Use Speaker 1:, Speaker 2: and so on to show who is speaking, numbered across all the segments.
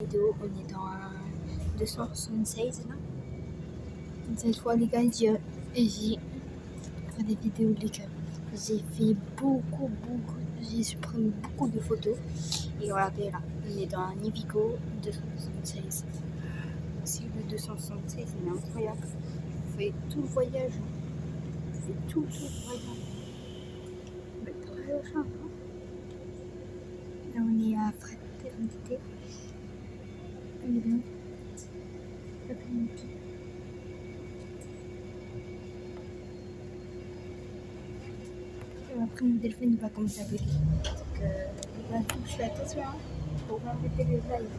Speaker 1: Vidéo, on est dans un 276 là. Cette fois les gars, j'ai fait des vidéos les gars. J'ai fait j'ai supprimé beaucoup de photos. Et regardez là, on est dans un Navigo 276. Si le 276 il est incroyable. Je fais tout le voyage. Je fais tout le voyage. Mais très simple. Là on est à Fraternité. On est bien. Fraternité. Après mon téléphone il va commencer à bugger. Donc les gars, faut que je fais attention pour pas arrêter les lives.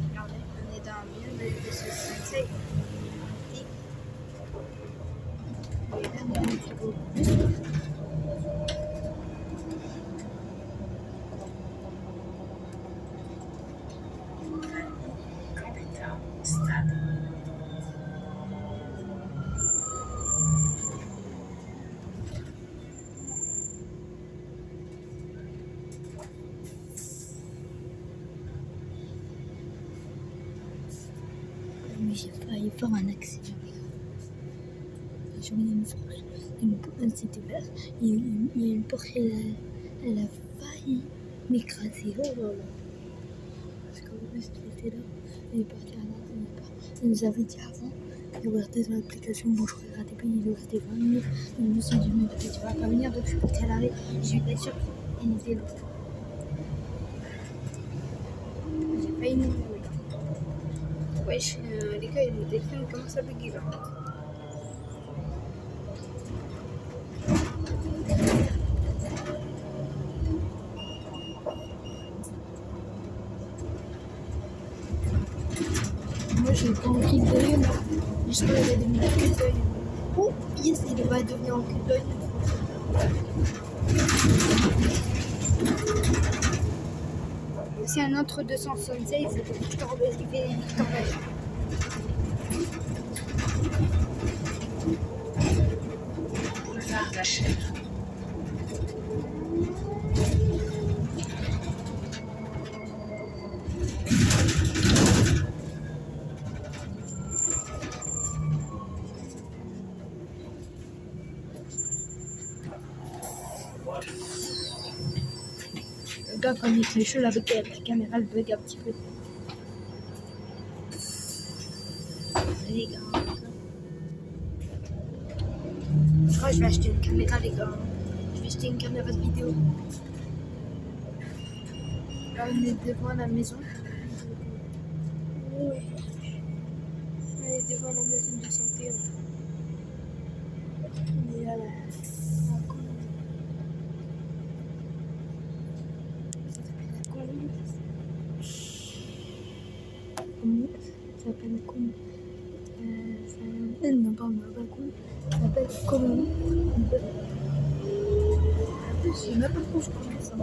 Speaker 1: Regardez, on est dans un milieu de ce sensei. Et là on est un petit peu plus. Mais j'ai failli faire un accident, les gars. J'ai mis une force. C'était là. Il y a une Porsche, elle a failli m'écraser. Oh là là. Parce qu'en plus, elle était là. Elle est partie à l'intérieur. Elle nous avait dit avant. Regardez dans l'application, bon, je regardais pas, il restait 20 minutes. Je me suis dit, mais peut-être tu vas pas venir, donc je suis partie à l'arrêt. J'ai eu la surprise. Il était là. J'ai failli mourir. Wesh, les gars, mon téléphone commence à bugger là. Moi, j'ai pas envie de d'œil là. J'espère qu'il va devenir en cul d'œil. Oh, yes, il va devenir en cul d'œil. C'est un autre 276, c'est Victor Bell. Le gars, quand il fait chaud avec la caméra, elle bug un petit peu. Les gars. Je crois que je vais acheter une caméra, les gars. Je vais acheter une caméra de vidéo. Là, on est devant la maison. Oui. On est devant la maison de santé. On est à la colline. Ça s'appelle la colline. Ça s'appelle comme. Non, pas le balcon. Ça s'appelle comme. Je sais même pas trop je connais ça.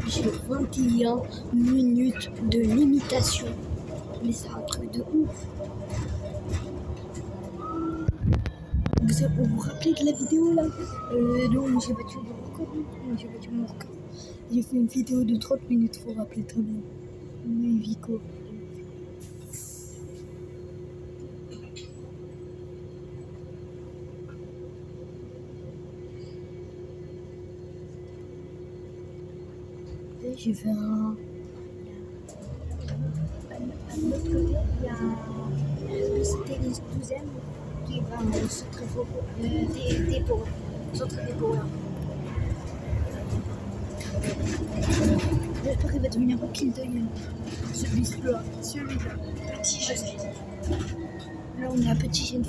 Speaker 1: J'ai 21 minutes de limitation. Mais c'est un truc de ouf. Vous vous rappelez de la vidéo là où j'ai battu mon record. J'ai fait une vidéo de 30 minutes, vous vous rappelez très bien. Oui, Vico. J'ai fait un autre côté, il y a un c'était les 12e qui va au centre des pauvres. Centre des pauvres. J'espère qu'il va devenir un kill d'œil. Celui-là. Petit jeune. Là, on est à Petit Jeune.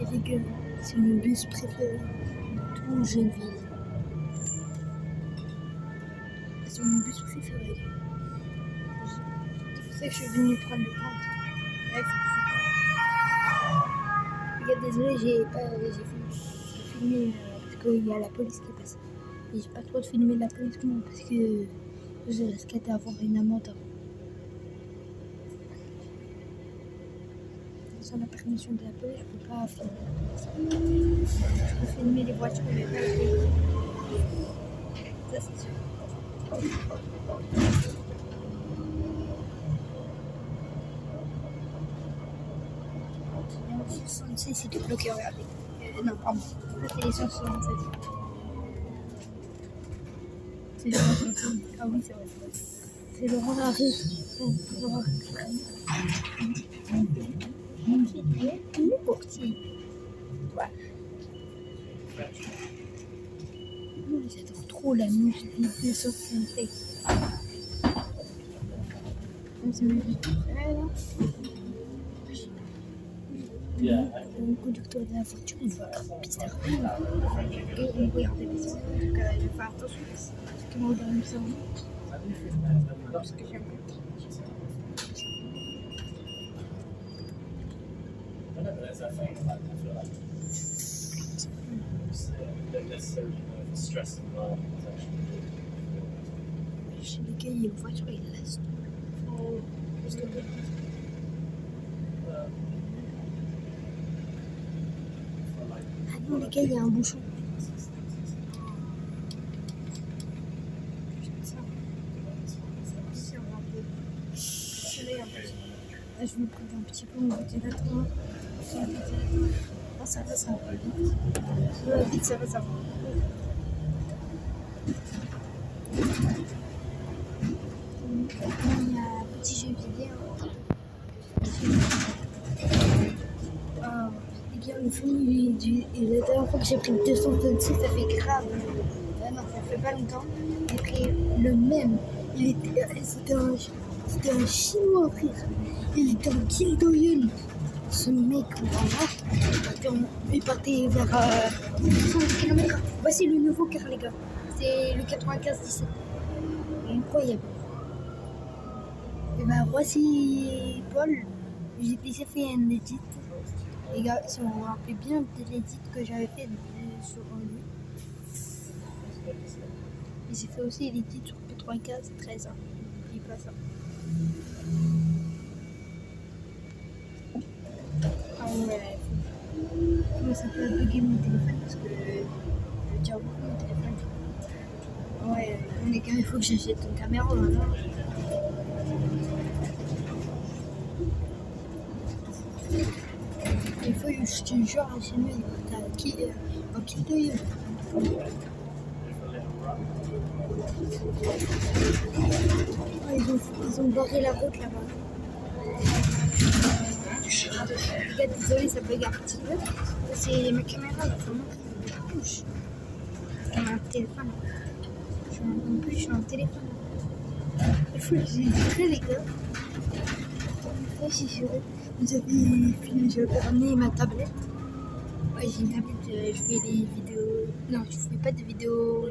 Speaker 1: Et les gars, c'est mon bus préféré de tout Geneville. C'est mon bus préféré. C'est pour ça que je suis venue prendre le compte. Bref. Les gars, désolé, j'ai filmé parce qu'il y a la police qui passe. Et j'ai pas trop de filmer la police moi parce que je risquais d'avoir une amende. Sans la permission de la police, je peux pas filmer. Je peux filmer les voitures, mais pas les véhicules. Ça, c'est sûr. Et en 66, c'est tout bloqué, regardez. Non, pardon. Ça, c'est les 167. C'est le 167. Ah oui, c'est vrai. C'est le rang d'arrêt. Il est portier. Ouais. J'adore trop la musique des 267. C'est ma vie préférée, là. Le conducteur de la voiture, il va pisser. Et on regarde les maisons, donc il faut faire attention. Parce que moi, dans la maison, parce que j'aime pas. Chez les gars, il y a une voiture, il laisse. Parce que ah non, les gars, il y a un bouchon. Là, je me prends un petit peu mon ventilateur. Ah, ça va, ça va. Vite, ça va, ça va. Il y a un petit jeu vidéo. Les gars, on finit la dernière fois que j'ai pris le 236, ça fait grave. Non, ça fait pas longtemps. J'ai pris le même. C'était un chinois, frère. Il était en Kildoyun. Ce mec, il partait vers 100 km. Voici le nouveau car, les gars. C'est le 95-17. Incroyable. Et ben voici Paul. J'ai déjà fait un edit. Les gars, si on vous rappelle bien de l'edit que j'avais fait sur lui. Et j'ai fait aussi l'edit sur P95-13. N'oublie pas ça. Ah ouais. Mais ça peut bugger mon téléphone parce que je tiens beaucoup mon téléphone. Ouais, les gars, il faut que j'achète une caméra maintenant. Il faut que je te jure, chez nous, il est en Kildoyun. Ils ont barré la route là-bas. Les gars, désolé, ça bug un petit peu. C'est ma caméra, il faut montrer que je touche. C'est un téléphone. En plus, je suis en téléphone. Il faut que j'ai juré, les gars. Une fois, j'ai juré. Vous avez filmé, j'ai ramené ma tablette. Ouais, j'ai une tablette, je fais des vidéos. Non, je fais pas de vidéos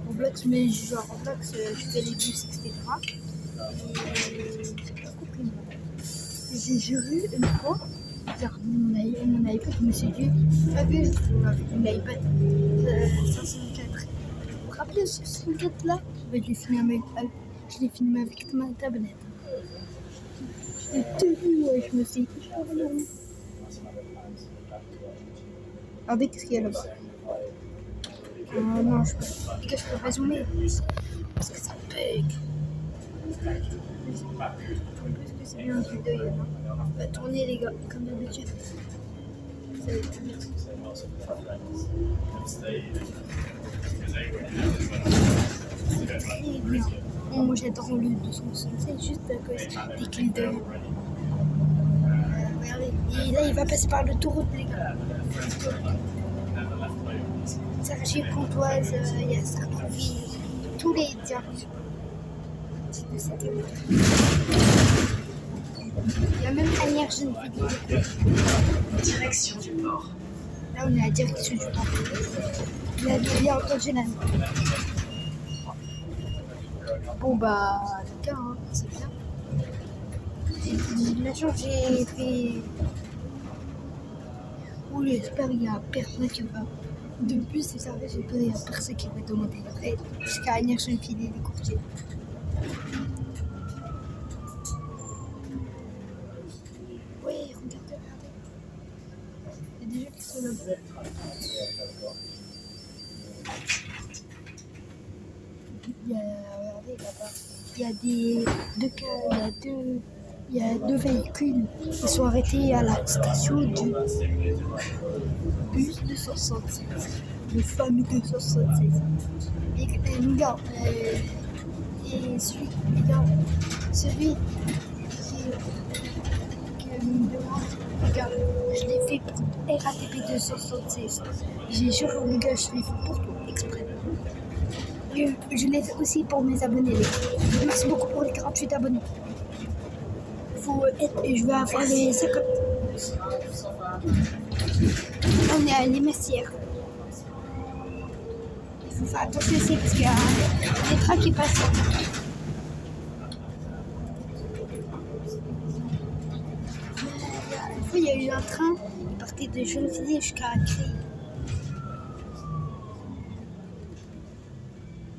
Speaker 1: Roblox, mais genre Roblox, je fais les bus, etc. Et j'ai pas compris. J'ai juré une fois, genre mon iPad, je me suis dit, pas vu mon iPad 504. Vous vous rappelez ce 504 là? Je l'ai filmé avec ma tablette. J'ai tenu, ouais, je me suis dit, regardez qu'est-ce qu'il y a là-bas. Non, je peux pas zoomer. Parce que ça bug. En plus que c'est bien un truc d'œil. On va tourner les gars, comme d'habitude. Ça va être bien. Très bien. Bon, moi j'adore le 267 juste à cause des kills d'œil. Regardez, et là il va passer par l'autoroute les gars. Sergi Pontoise, il y a Sartrouville, tous les directions. Il y a même Anières Jeune Vidéo.
Speaker 2: Direction du port.
Speaker 1: Là on est à la direction du port. Il y a entendu la note. Bon bah les gars, hein, c'est bien. J'ai de la chance, j'ai fait. Oui, j'espère qu'il y a personne qui va. Depuis, c'est ça, j'ai pas personne qui va demander. Après, jusqu'à Anières Jeune Vidéo des courtiers. Oui, regardez. Il y a des gens qui sont là-bas. Regardez là-bas. Il y a il y a deux véhicules qui sont arrêtés à la station du bus 276. Le fameux 276. Et regarde, et celui qui me demande, regarde, je l'ai fait pour RATP 276. J'ai juré, les gars, je l'ai fait pour toi, exprès. Je l'ai fait aussi pour mes abonnés, les gars. Merci beaucoup pour les 48 abonnés. Je vais avoir les 50. On est à les messières. Il faut faire attention ici parce qu'il y a des trains qui passent. Une fois, il y a eu un train qui partait de Gennevilliers jusqu'à Creil.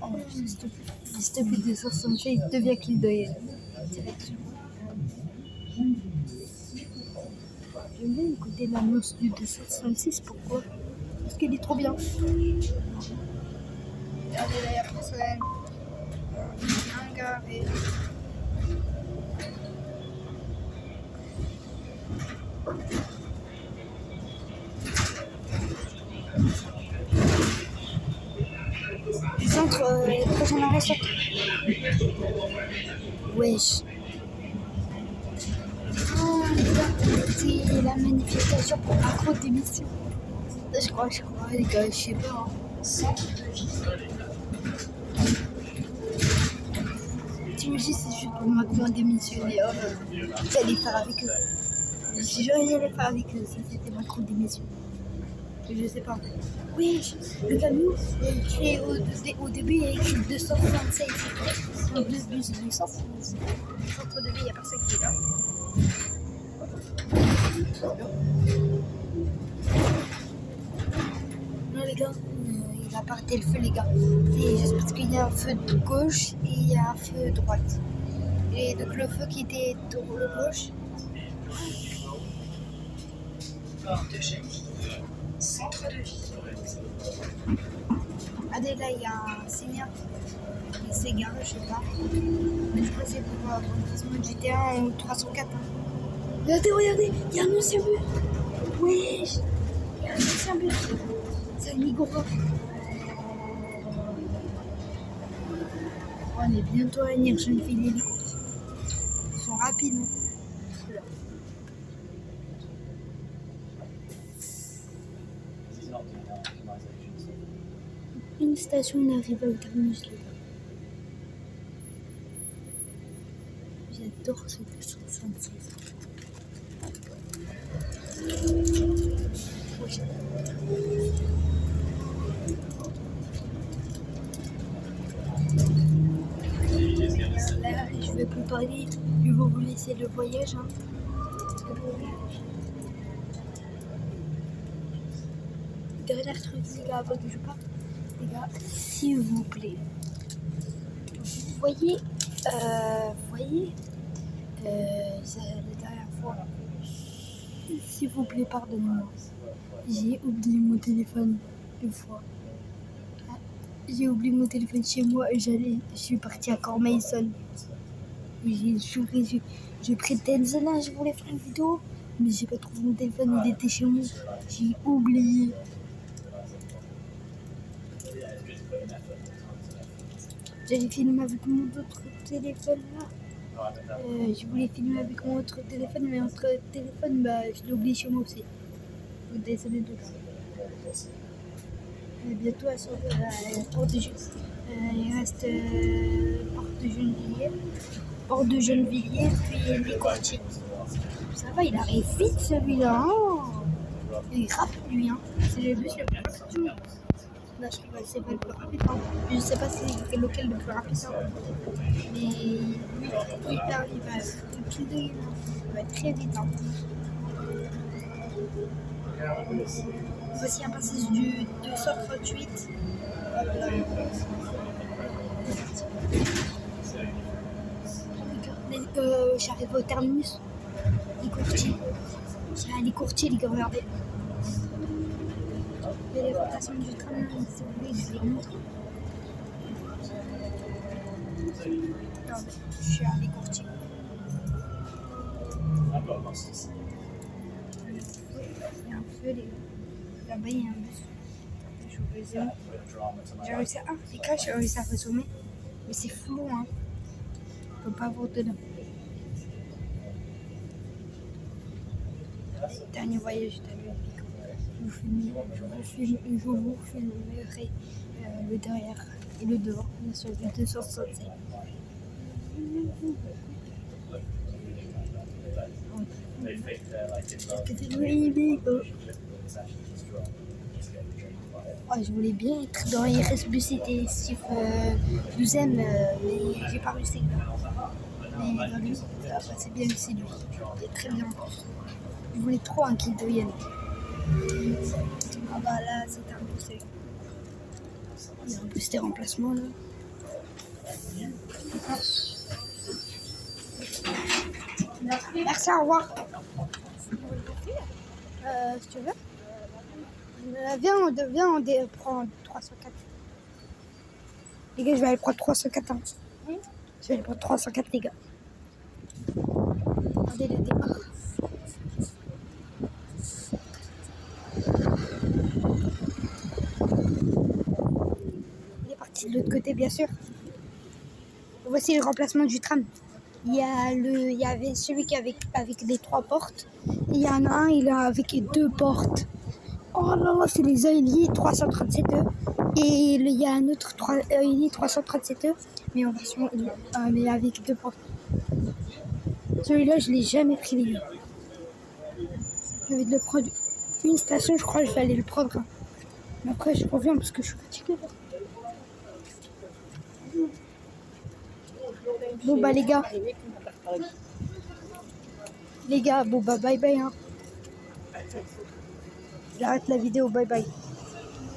Speaker 1: Oh, s'il te plaît, 276, devient qu'il doit y aller. Direction. J'aime bien écouter l'annonce du 266, pourquoi? Parce qu'il est trop bien. Regardez là, il y a personne. Un gars et... Centre, prochain arrêt, centre. Wesh. C'est la manifestation pour accro d'émission. Je crois, les gars, je sais pas. T'imagines, c'est juste pour Macron démissionner. J'allais faire avec eux. J'allais faire avec eux si c'était Macron démission. Je sais pas. Oui, le camion, au début, il y a écrit 276. Donc, le bus 276. Centre de vie, il n'y a personne qui est là. Non, les gars, il a pas arrêté le feu, les gars. C'est juste parce qu'il y a un feu de gauche et il y a un feu de droite. Et donc, le feu qui était de gauche.
Speaker 2: Porte de Gennevilliers, centre de vie.
Speaker 1: Regardez, là, il y a un seigneur qui s'est garé, je sais pas. Mais je crois que c'est pour le GTA ou 304. Regardez, il y a un ancien bus. Wesh, il y a un ancien bus. C'est un Migora. On est bientôt à venir, je ne fais les courses. Ils sont rapides. Une station, on arrive au terminus, les gars. J'adore ce 276. Oui. Là, je vais plus parler. Je vais vous laisser le voyage. Hein. Dernière truc, les gars, avant que je parte. Les gars, s'il vous plaît. Vous voyez, la dernière fois, s'il vous plaît, pardonnez-moi. J'ai oublié mon téléphone une fois. J'ai oublié mon téléphone chez moi et je suis partie à Cormeilson. J'ai pris Denzel, je voulais faire une vidéo, mais j'ai pas trouvé mon téléphone, il était chez moi. J'ai oublié. J'allais filmer avec mon autre téléphone là. Je voulais filmer avec mon autre téléphone, mais notre téléphone, je l'ai oublié chez moi aussi. Désolé de ça. Bientôt à la porte de il reste porte de Gennevilliers, puis les Courtiers. Ça va, il arrive vite celui-là. Hein, il est rapide lui. Hein. C'est le bus le plus rapide du monde. Là, je rigole, c'est pas le plus rapide. Hein. Je sais pas c'est lequel le plus rapide. Hein. Mais lui, il va il va être très vite. Hein. Voici un passage du 238. j'arrive au terminus. Les courtiers. Les courtiers, les gars, regardez. Il y a les rotations du tram, si vous voulez, je les montre. Regardez, je suis à les courtiers. Il y a un feu, les gars. Là-bas, il y a un bus. Je vous résume. J'ai réussi à... Ah, les gars, j'ai réussi à résumer. Mais c'est flou, hein. On peut pas voir dedans. Dernier voyage de Ludwig. Je vous filmerai le derrière et le devant, bien sûr, le 267. Ouais, je voulais bien être dans les bus et chiffre 12e, mais j'ai pas réussi. Mais dans lui, ça va passer bien aussi lui. Il est très bien en plus. Je voulais trop un qu'il devienne. Ah bah là, c'était un booster. Il y a un booster remplacement là. Merci, au revoir. Si tu veux. Viens, on prend 304. Les gars, je vais aller prendre 304. Hein. Je vais aller prendre 304, les gars. Regardez le départ. Il est parti de l'autre côté, bien sûr. Voici le remplacement du tram. Il y avait celui qui avec les 3 portes. Et il y en a un, il est avec 2 portes. Oh là là, c'est les Ailier 337E. Et il y a un autre Ailier 337E, mais en version mais avec 2 portes. Celui-là, je l'ai jamais pris, les gars. Je vais le prendre une station, je crois que je vais aller le prendre. Hein. Mais après, je reviens parce que je suis fatiguée. Bon bah les gars, bon bah bye bye hein. J'arrête la vidéo, bye bye.